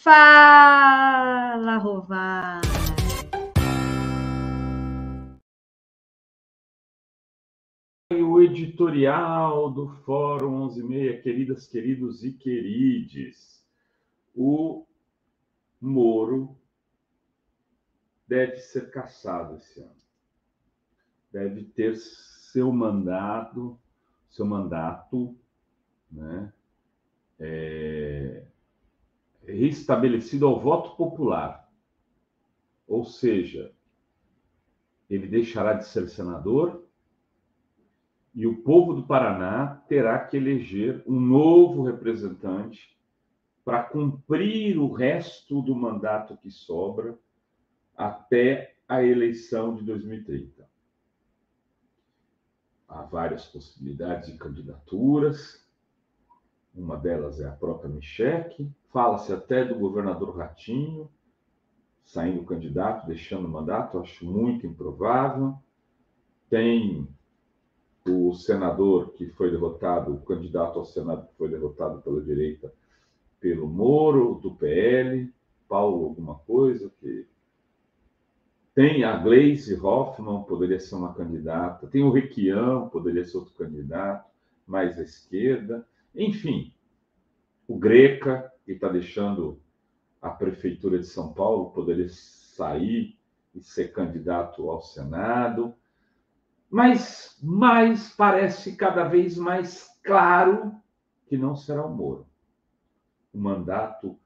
Fala, Rovar! O editorial do Fórum 11:30, queridas, queridos e querides. O Moro deve ser cassado esse ano. Deve ter seu mandato, né, restabelecido ao voto popular. Ou seja, ele deixará de ser senador e o povo do Paraná terá que eleger um novo representante para cumprir o resto do mandato que sobra até a eleição de 2030. Há várias possibilidades de candidaturas, uma delas é a própria Michelle, fala-se até do governador Ratinho saindo candidato, deixando o mandato, acho muito improvável. Tem o senador que foi derrotado, o candidato ao Senado que foi derrotado pela direita, pelo Moro, do PL, Paulo alguma coisa, que tem a Gleisi Hoffmann, poderia ser uma candidata, tem o Requião, poderia ser outro candidato, mais à esquerda, enfim, o Greca, que está deixando a prefeitura de São Paulo, poderia sair e ser candidato ao Senado, mas parece cada vez mais claro que não será o Moro. O mandato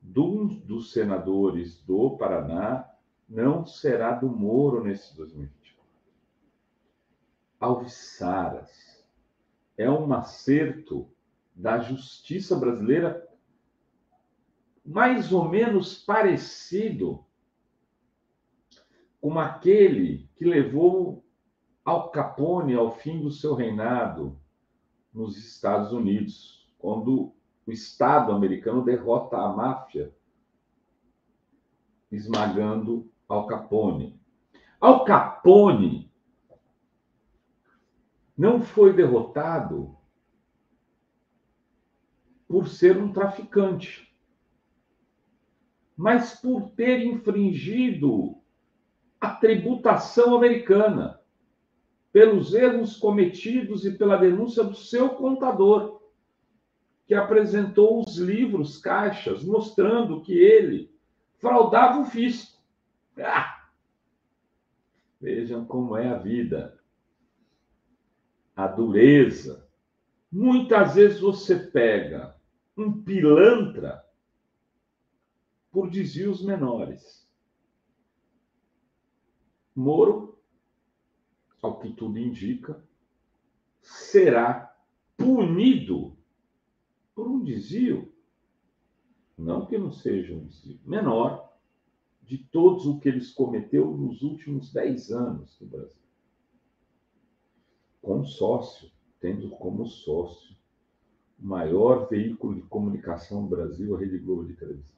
dos senadores do Paraná não será do Moro nesse 2024. Alviçaras. É um acerto da justiça brasileira mais ou menos parecido com aquele que levou Al Capone ao fim do seu reinado nos Estados Unidos, quando o Estado americano derrota a máfia, esmagando Al Capone. Al Capone não foi derrotado por ser um traficante, mas por ter infringido a tributação americana, pelos erros cometidos e pela denúncia do seu contador, que apresentou os livros, caixas, mostrando que ele fraudava o fisco. Vejam como é a vida, a dureza. Muitas vezes você pega um pilantra por desvios menores. Moro, ao que tudo indica, será punido por um desvio, não que não seja um desvio menor, de todos o que eles cometeu nos últimos 10 anos no Brasil. Com sócio, tendo como sócio o maior veículo de comunicação no Brasil, a Rede Globo de televisão.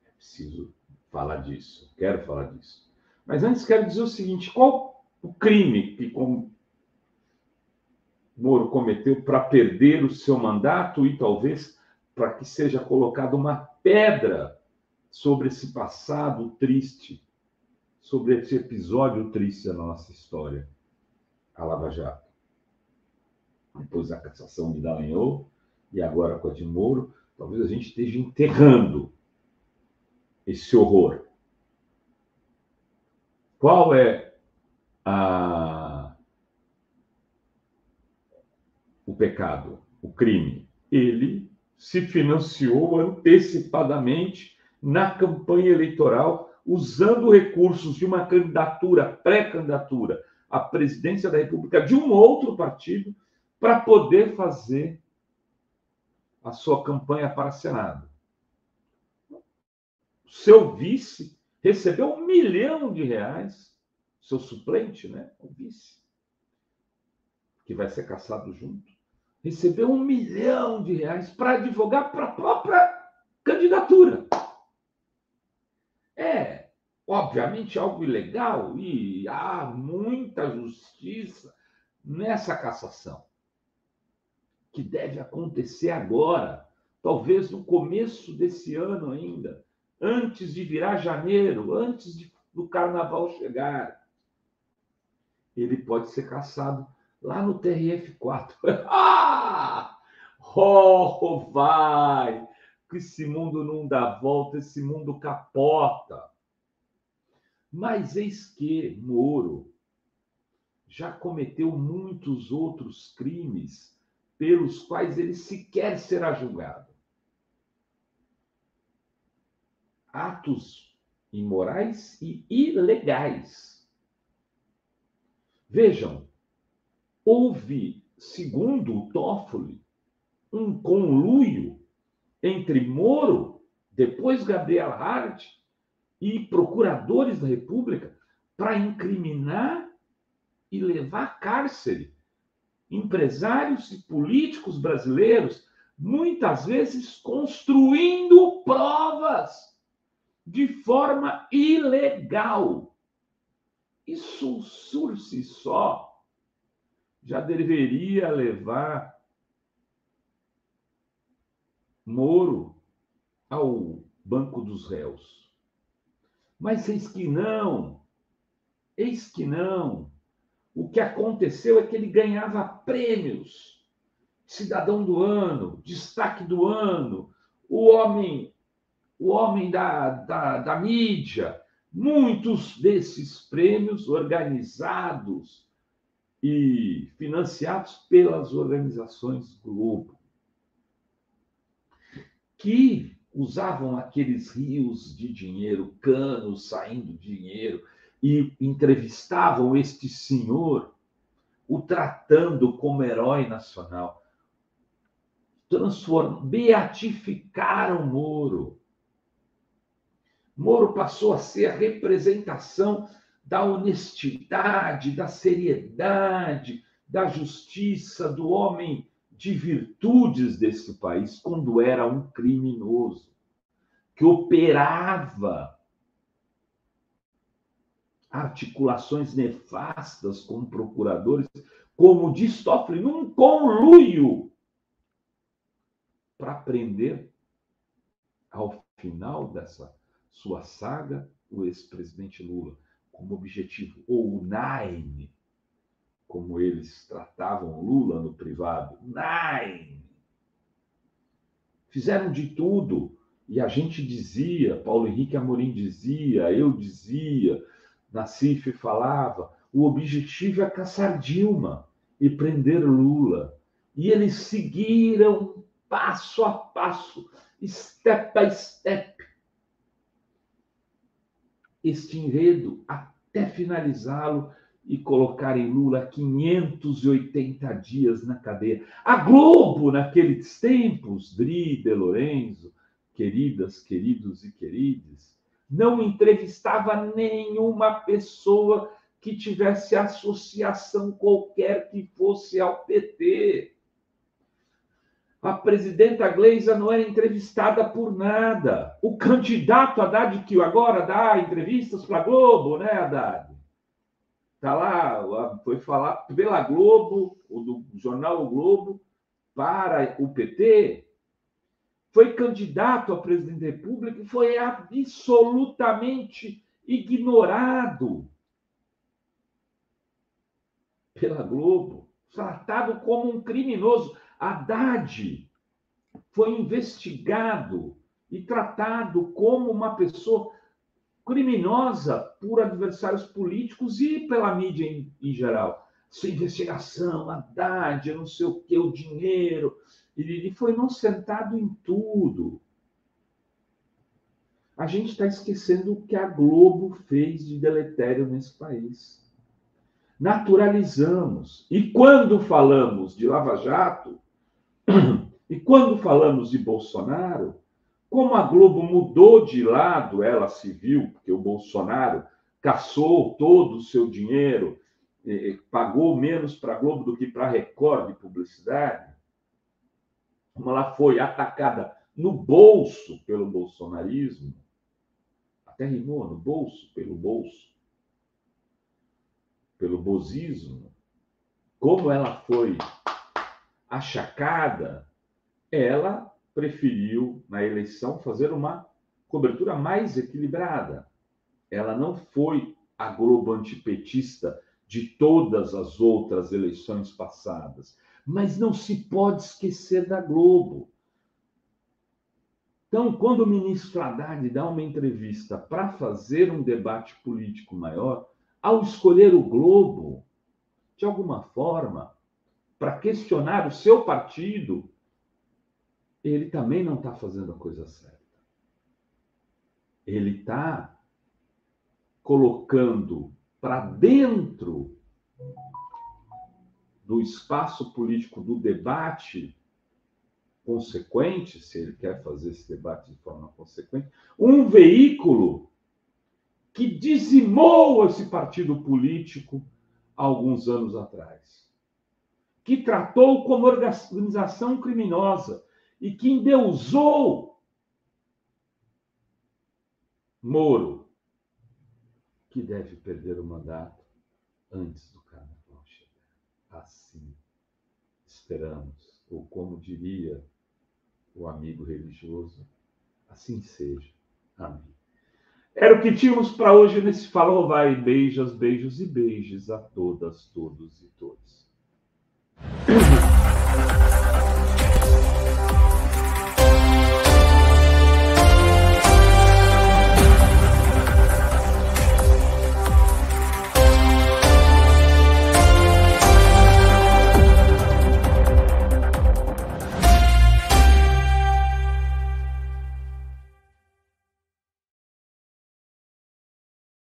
É preciso falar disso, quero falar disso. Mas antes quero dizer o seguinte, qual o crime que Moro cometeu para perder o seu mandato e talvez para que seja colocada uma pedra sobre esse passado triste, sobre esse episódio triste da nossa história, a Lava Jato. Depois da cassação de Dallagnol e agora com a de Moro, talvez a gente esteja enterrando esse horror. Qual é o pecado, o crime? Ele se financiou antecipadamente na campanha eleitoral, usando recursos de uma candidatura, pré-candidatura à presidência da República de um outro partido, para poder fazer a sua campanha para Senado. O seu vice recebeu R$1 milhão, seu suplente, né? O vice, que vai ser cassado junto, recebeu R$1 milhão para advogar para a própria candidatura. É, obviamente, algo ilegal e há muita justiça nessa cassação, que deve acontecer agora, talvez no começo desse ano ainda, antes de virar janeiro, do carnaval chegar, ele pode ser caçado lá no TRF4. Ah! Oh, vai! Esse mundo não dá volta, esse mundo capota. Mas eis que Moro já cometeu muitos outros crimes pelos quais ele sequer será julgado. Atos imorais e ilegais. Vejam, houve, segundo o Toffoli, um conluio entre Moro, depois Gabriel Hart, e procuradores da República para incriminar e levar à cárcere empresários e políticos brasileiros, muitas vezes construindo provas de forma ilegal. Isso, por si só, já deveria levar Moro ao banco dos réus. Mas eis que não. O que aconteceu é que ele ganhava prêmios. Cidadão do ano, destaque do ano, o homem da mídia. Muitos desses prêmios organizados e financiados pelas organizações Globo, que usavam aqueles rios de dinheiro, canos saindo de dinheiro, e entrevistavam este senhor, o tratando como herói nacional. Beatificaram Moro. Moro passou a ser a representação da honestidade, da seriedade, da justiça, do homem de virtudes desse país, quando era um criminoso, que operava articulações nefastas com procuradores, como diz Toffoli, num conluio para prender, ao final dessa sua saga, o ex-presidente Lula, como objetivo, ou o Nine, como eles tratavam Lula no privado, Nine. Fizeram de tudo, e a gente dizia, Paulo Henrique Amorim dizia, eu dizia, Nassif falava, o objetivo é caçar Dilma e prender Lula. E eles seguiram passo a passo, step by step, este enredo até finalizá-lo e colocarem Lula 580 dias na cadeia. A Globo, naqueles tempos, Dri, De Lorenzo, queridas, queridos e queridas, não entrevistava nenhuma pessoa que tivesse associação qualquer que fosse ao PT. A presidenta Gleisa não era entrevistada por nada. O candidato Haddad, que agora dá entrevistas para a Globo, né, Haddad? Está lá, foi falar pela Globo, do jornal O Globo, para o PT. Foi candidato a presidente da República e foi absolutamente ignorado pela Globo, tratado como um criminoso. Haddad foi investigado e tratado como uma pessoa criminosa por adversários políticos e pela mídia em geral. Sua investigação, Haddad, não sei o que, o dinheiro. Ele foi inocentado em tudo. A gente está esquecendo o que a Globo fez de deletério nesse país. Naturalizamos. E quando falamos de Lava Jato, e quando falamos de Bolsonaro, como a Globo mudou de lado, ela se viu, porque o Bolsonaro caçou todo o seu dinheiro, pagou menos para a Globo do que para a Record de publicidade, como ela foi atacada no bolso pelo bolsonarismo, até rimou, no bolso, pelo bozismo, como ela foi achacada, ela preferiu, na eleição, fazer uma cobertura mais equilibrada. Ela não foi a Globo antipetista de todas as outras eleições passadas. Mas não se pode esquecer da Globo. Então, quando o ministro Haddad dá uma entrevista para fazer um debate político maior, ao escolher o Globo, de alguma forma, para questionar o seu partido, ele também não está fazendo a coisa certa. Ele está colocando para dentro do espaço político, do debate consequente, se ele quer fazer esse debate de forma consequente, um veículo que dizimou esse partido político há alguns anos atrás, que tratou como organização criminosa e que endeusou Moro, que deve perder o mandato antes do carnaval chegar. Assim esperamos, ou como diria o amigo religioso, assim seja. Amém. Era o que tínhamos para hoje nesse Falou Vai. Beijos, beijos e beijos a todas, todos e todos.